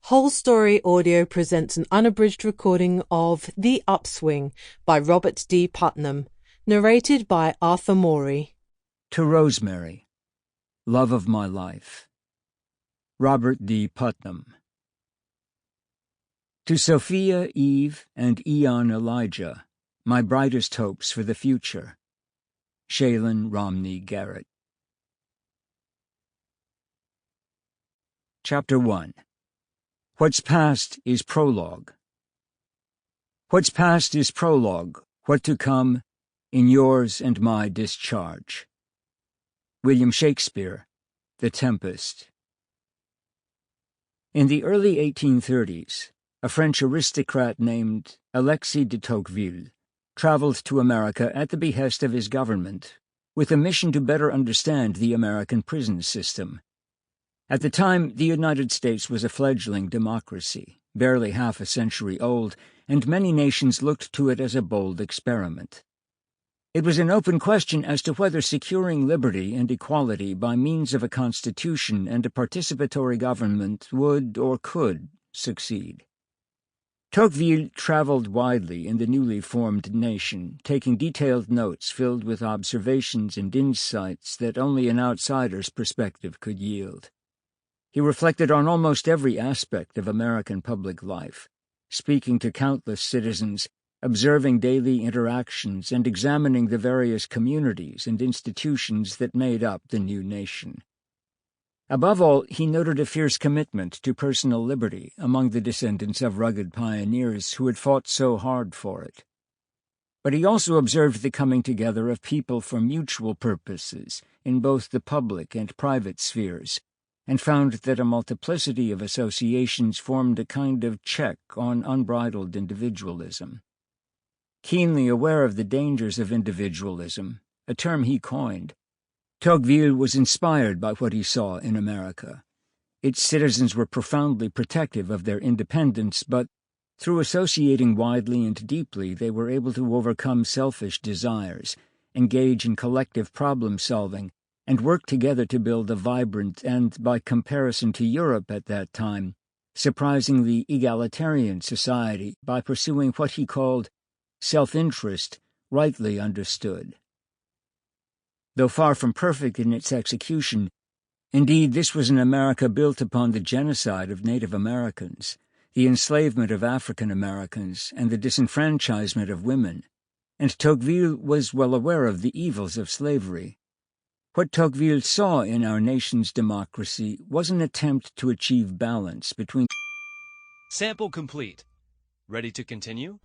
Whole Story Audio presents an unabridged recording of The Upswing by Robert D. Putnam, narrated by Arthur Morey. To Rosemary, Love of My Life. Robert D. Putnam. To Sophia, Eve, and Eon Elijah, my brightest hopes for the future. Shaylin Romney Garrett. Chapter 1. What's past is prologue. What's past is prologue, what to come, in yours and my discharge. William Shakespeare, The Tempest. In the early 1830s, a French aristocrat named Alexis de Tocqueville traveled to America at the behest of his government, with a mission to better understand the American prison system. At the time, the United States was a fledgling democracy, barely half a century old, and many nations looked to it as a bold experiment. It was an open question as to whether securing liberty and equality by means of a constitution and a participatory government would or could succeed. Tocqueville traveled widely in the newly formed nation, taking detailed notes filled with observations and insights that only an outsider's perspective could yield. He reflected on almost every aspect of American public life, speaking to countless citizens, observing daily interactions, and examining the various communities and institutions that made up the new nation. Above all, he noted a fierce commitment to personal liberty among the descendants of rugged pioneers who had fought so hard for it. But he also observed the coming together of people for mutual purposes in both the public and private spheres, and found that a multiplicity of associations formed a kind of check on unbridled individualism. Keenly aware of the dangers of individualism, a term he coined, Tocqueville was inspired by what he saw in America. Its citizens were profoundly protective of their independence, but through associating widely and deeply, they were able to overcome selfish desires, engage in collective problem-solving, and work together to build a vibrant and, by comparison to Europe at that time, surprisingly egalitarian society by pursuing what he called self-interest, rightly understood. Though far from perfect in its execution, indeed this was an America built upon the genocide of Native Americans, the enslavement of African Americans, and the disenfranchisement of women, and Tocqueville was well aware of the evils of slavery. What Tocqueville saw in our nation's democracy was an attempt to achieve balance between... Sample complete. Ready to continue?